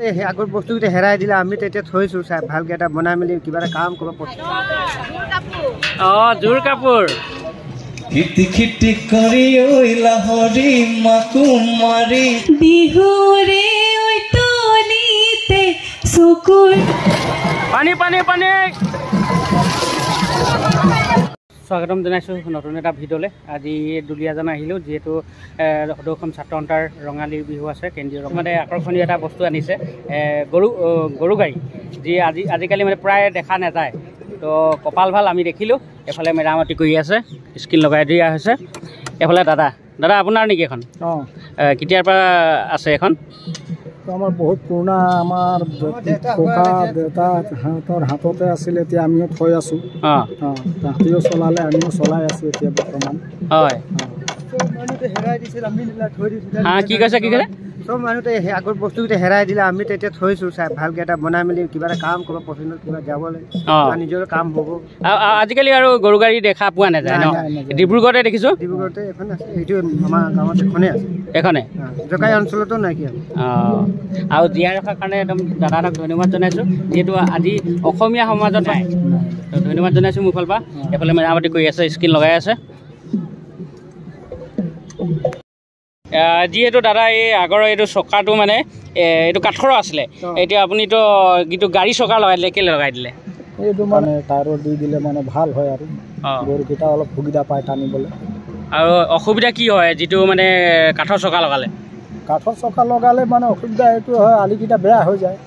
আগৰ বস্তুকেইটা হেৰাই দিলে আমি তেতিয়া থৈছো চাই ভালকে এটা বনাই মেলি কিবা এটা কাম কৰিব জোৰ কাপোৰ খিটি খিটি কৰি ঐ লাহৰি মাকু মাৰি বিহুৰে ঐ তলিতে চকুৰ পানী পানী পানী স্বাগতম জনাইছোঁ নতুন এটা ভিডিঅ'লৈ। আজি দুলীয়াজান আহিলোঁ, যিহেতু সদৌ অসম ছাত্ৰ সন্থাৰ ৰঙালী বিহু আছে, কেন্দ্ৰীয় মানে আকৰ্ষণীয় এটা বস্তু আনিছে গৰু গাড়ী, যি আজিকালি মানে প্ৰায় দেখা নাযায়। তো কপাল ভাল আমি দেখিলোঁ, এফালে মেৰামতি কৰি আছে, স্ক্ৰীণ লগাই দিয়া হৈছে। এফালে দাদা আপোনাৰ নেকি এখন? কেতিয়াৰ পৰা আছে এখন? আমাৰ বহুত পুৰণা, আমাৰ ককা দেউতাহঁতৰ হাততে আছিলে, এতিয়া আমিও থৈ আছোঁ। তাহাঁতিও চলালে, আমিও চলাই আছোঁ এতিয়া বৰ্তমান। হয়, হেৰাই দিছিল, আমি থৈ দিছিলোঁ। কি কৈছে চব মানুহতে আগৰ বস্তুকেইটা হেৰাই দিলে, আমি তেতিয়া থৈছোঁ চাই ভালকে এটা বনাই মেলি কিবা এটা কাম কৰিব, পচন্দত কিবা যাবলৈ নিজৰ কাম হ'ব। আজিকালি আৰু গৰু গাড়ী দেখা পোৱা নাযায় ন? ডিব্ৰুগড়তে দেখিছোঁ। ডিব্ৰুগড়তে এখন আছে, এইটো আমাৰ গাঁৱত এখনেই আছে। এখনে জকাই অঞ্চলতো নাইকিয়া। আৰু জীয়াই ৰখাৰ কাৰণে একদম দাদাক ধন্যবাদ জনাইছোঁ, যিহেতু আজি অসমীয়া সমাজত নাই। ধন্যবাদ জনাইছোঁ মোৰ ফালৰ পৰা। এইফালে মেৰামতি কৰি আছে, স্ক্ৰীণ লগাই আছে। যিহেতু দাদা এই আগৰ এইটো চকাটো মানে এইটো কাঠৰ আছিলে, এতিয়া আপুনিতো কিন্তু গাড়ী চকা লগাই দিলে, কেলৈ লগাই দিলে? এইটো মানে টায়াৰত দি দিলে মানে ভাল হয় আৰু গৰুকেইটা অলপ সুবিধা পায় টানিবলৈ। আৰু অসুবিধা কি হয় যিটো মানে কাঠৰ চকা লগালে? কাঠৰ চকা লগালে মানে অসুবিধা এইটো হয়, আলিকেইটা বেয়া হৈ যায়।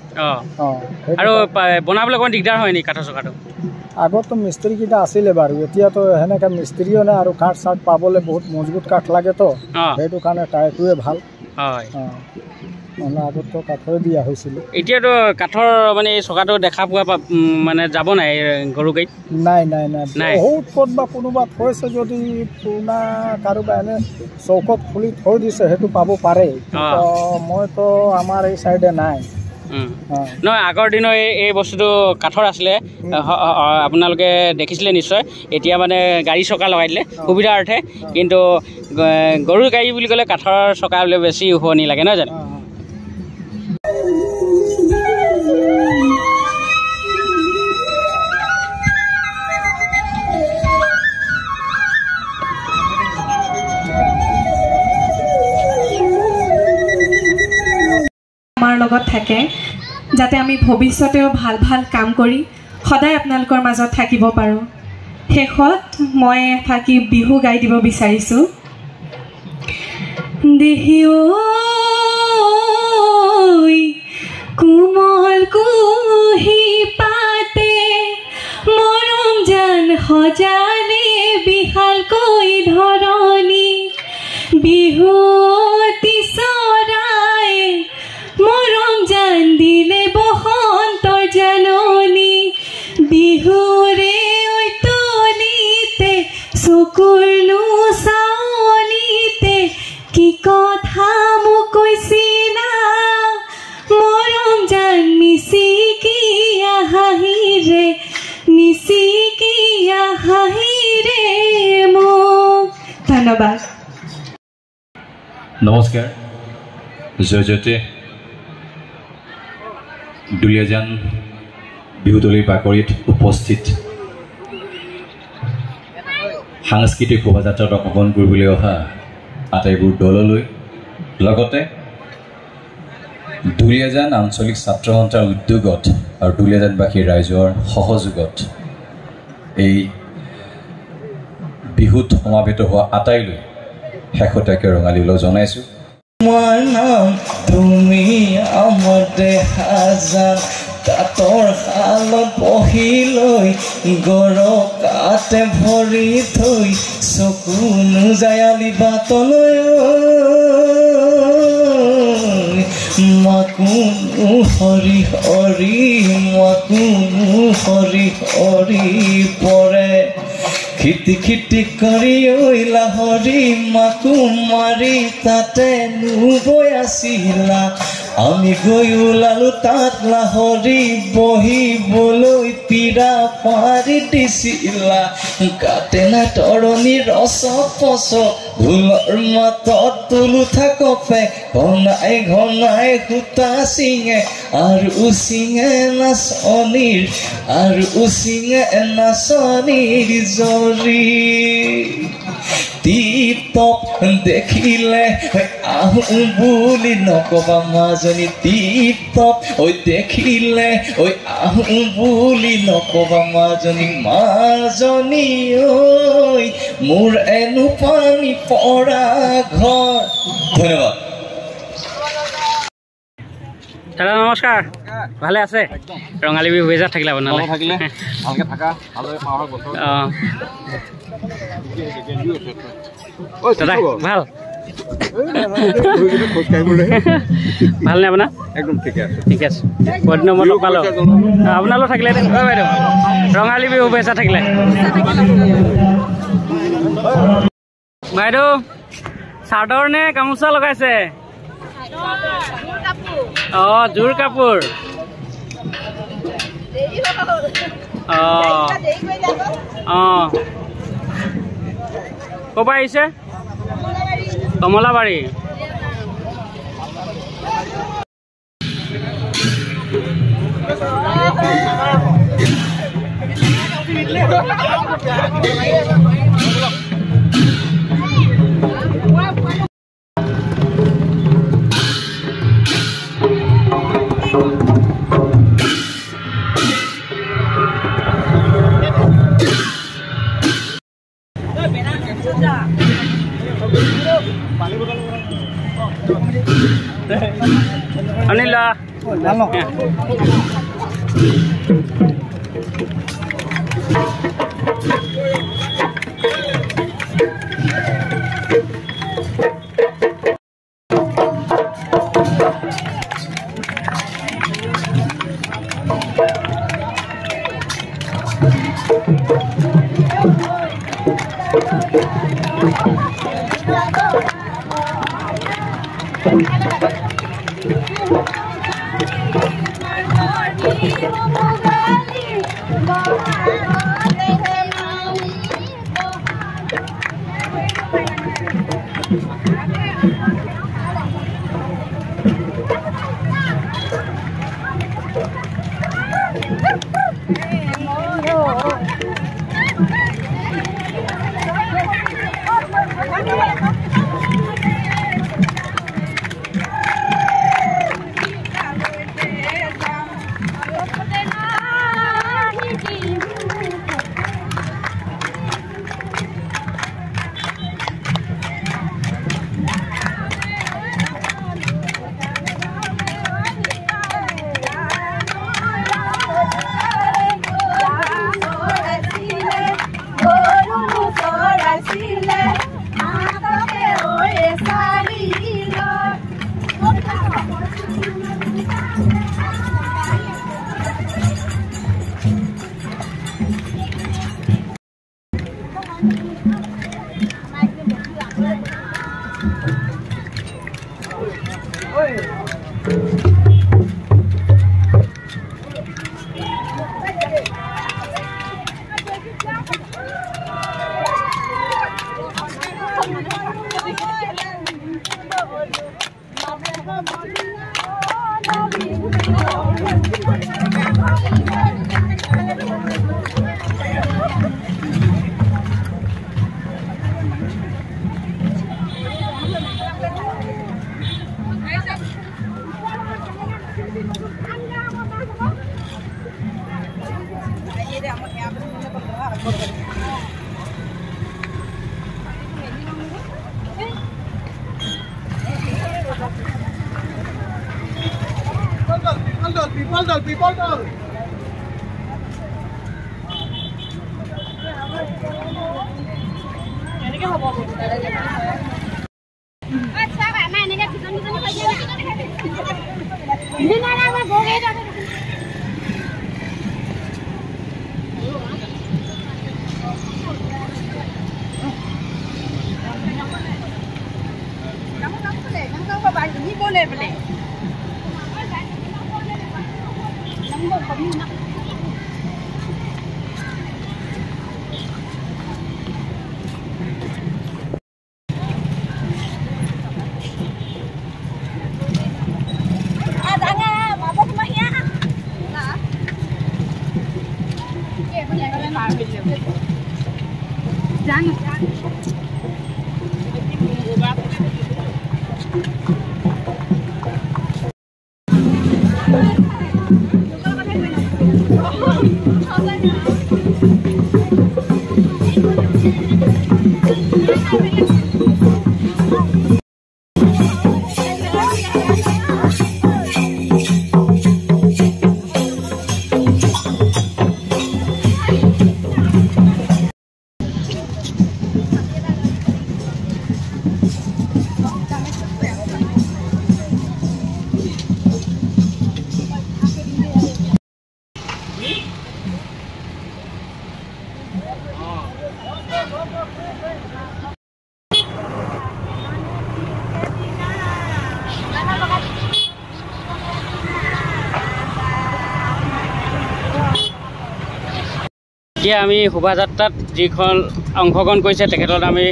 আৰু বনাবলৈ অকণমান দিগদাৰ হয় নেকি কাঠৰ চকাটো? আগততো মিস্ত্ৰীকেইটা আছিলে বাৰু, এতিয়াতো সেনেকৈ মিস্ত্ৰীও নাই, আৰু কাঠ চাঠ পাবলৈ বহুত মজবুত কাঠ লাগেতো, সেইটো কাৰণে টায়াৰটোৱে ভাল। হয়, মানে আগততো কাঠৰে দিয়া হৈছিলে। এতিয়াতো কাঠৰ মানে এই চকাটো দেখা পোৱা মানে যাব নাই গৰু গাড়ীত? নাই নাই নাই নাই, বহুত ক'ত বা কোনোবা থৈছে, যদি পুৰণা কাৰোবা এনে চৌকত খুলি থৈ দিছে সেইটো পাব পাৰে। মইতো আমাৰ এই চাইডে নাই। নহয়, আগৰ দিনৰ এই বস্তুটো কাঠৰ আছিলে, আপোনালোকে দেখিছিলে নিশ্চয়। এতিয়া মানে গাড়ী চকা লগাই দিলে সুবিধাৰ অৰ্থে, কিন্তু গৰুৰ গাড়ী বুলি ক'লে কাঠৰ চকা হ'লে বেছি শুৱনি লাগে, নহয় জানো? আমাৰ লগত থাকে, যাতে আমি ভৱিষ্যতেও ভাল ভাল কাম কৰি সদায় আপোনালোকৰ মাজত থাকিব পাৰোঁ। শেষত মই থাকি বিহু গাই দিব বিচাৰিছোঁ। দেহিও কোমল কুহি পাতে মৰম জান সজালে বিশালকৈ ধৰণী, বিহুতি চৰাই মৰম জান দিলে বসন্তৰ জাননী, বিহুৰে ঐ তলিতে চকুৰ চাৱনিতে কি কথা মোক কৈছিলা, মৰম জান মিচিকিয়া হাঁহিৰে মিচিকিয়া হাঁহিৰে মোক। ধন্যবাদ। নমস্কাৰ। জয়তে দুলীয়াজান বিহুতলীৰ বাকৰিত উপস্থিত সাংস্কৃতিক শোভাযাত্ৰাত অংশগ্ৰহণ কৰিবলৈ অহা আটাইবোৰ দললৈ, লগতে দুলীয়াজান আঞ্চলিক ছাত্ৰ সন্থাৰ উদ্যোগত আৰু দুলীয়াজানবাসী ৰাইজৰ সহযোগত এই বিহুত সমাবেত হোৱা আটাইলৈ শেহতীয়াকৈ ৰঙালী ওলগ জনাইছোঁ। তোমাৰ নাম তুমি আমাৰ দেহাজান, তাঁতৰ শালত বহি লৈ গৰকাতে ভৰি থৈ চকু নোজায়ালি বাটলৈ, মাকুনো হৰি হৰি মাকুনো হৰি হৰি পৰে, খিটি খিটি কৰি ঐ লাহৰি মাকু মাৰি তাতে নুবৈ আছিলা, আমি গৈ ওলালো তাত লাহৰি বহিবলৈ পীৰা পাৰি দিছিলা গাতে নাই তৰণি ৰচ পচ ঢোলৰ মাতত তুলু থাকপে ঘনাই ঘনাই সূতা চিঙে আৰু চিঙে নাচনীৰ জৰি টিপ টপ দেখিলে আহো বুলি নকবা মাজনী টিপ টপ দেখিলে আহো বুলি নকবা মাজনী মোৰ এনো পানী পৰা ঘৰ। ধন্যবাদ। দাদা নমস্কাৰ, ভালে আছে? ৰঙালী বিহু শুভেচ্ছা থাকিলে আপোনালৈ। দাদা ভাল ভালনে আপোনাৰ? একদম ঠিকে আছে, ঠিকে আছে। বহুদিনৰ মূৰত লগ পালোঁ, আপোনালোক থাকিলে বাইদেউ ৰঙালী বিহু শুভেচ্ছা থাকিলে। বাইদেউ চাদৰ নে গামোচা লগাইছে? অঁ জোৰ কাপোৰ। অঁ অঁ ক'ৰ পৰা আহিছে? কমলাবাৰী। অনিল এতিয়া আমি শোভাযাত্ৰাত যিখন অংশগ্ৰহণ কৰিছে তেখেতক আমি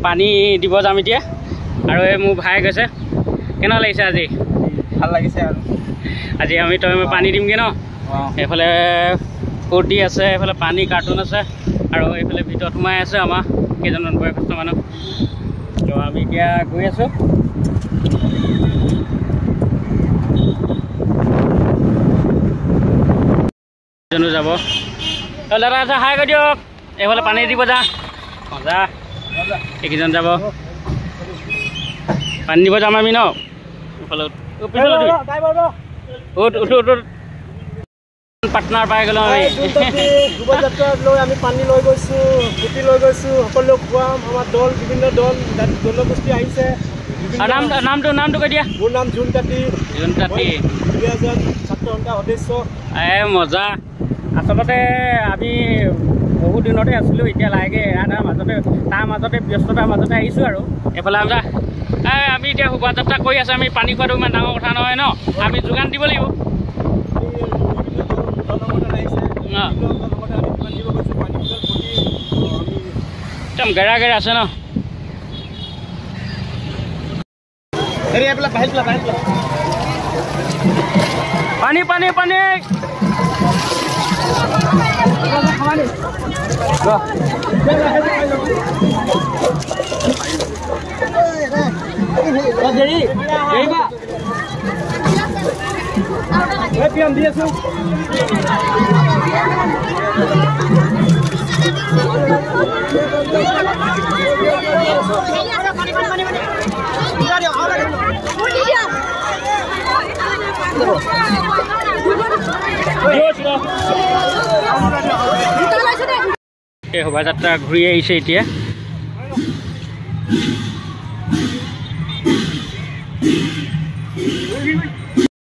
পানী দিব যাম এতিয়া আৰু এই মোৰ ভাই গৈছে কেনে লাগিছে আজি ভাল লাগিছে আৰু আজি আমি তই পানী দিমগৈ ন এইফালে ফূৰ্তি আছে এইফালে পানী কাৰ্টুন আছে আৰু এইফালে ভিতৰত সোমাই আছে আমাৰ কেইজনমান বয়সস্থ মানুহ তো আমি এতিয়া গৈ আছোঁ যাব দাদা আছে হাই কৰি দিয়ক এইফালে পানী দিব যা যা এইকেইজন যাব পানী দিব যাম আমি ন এইফালে পাটনাৰ পাই গ'লোঁ আমি শোভাযাত্ৰাত লৈ আমি পানী লৈ গৈছোঁ ফুটি লৈ গৈছোঁ সকলোক খুৱাম আমাৰ দল বিভিন্ন দল জনগোষ্ঠী আহিছে নামটো কৈ দিয়া মোৰ নাম জোন তাঁতী ছাত্ৰ সন্থাৰ সদস্য মজা আচলতে আমি বহু দিনতে আছিলোঁ এতিয়া লাগে তাৰ মাজতে ব্যস্ততাৰ মাজতে আহিছোঁ আৰু এইফালে আমি এতিয়া শোভাযাত্ৰা কৰি আছোঁ আমি পানী খোৱাটো ইমান ডাঙৰ কথা নহয় ন আমি যোগান দিব লাগিব একদম গেৰা আছে ন পানী পানী পানী দি আছো এই শোভাযাত্ৰা ঘূৰি আহিছে এতিয়া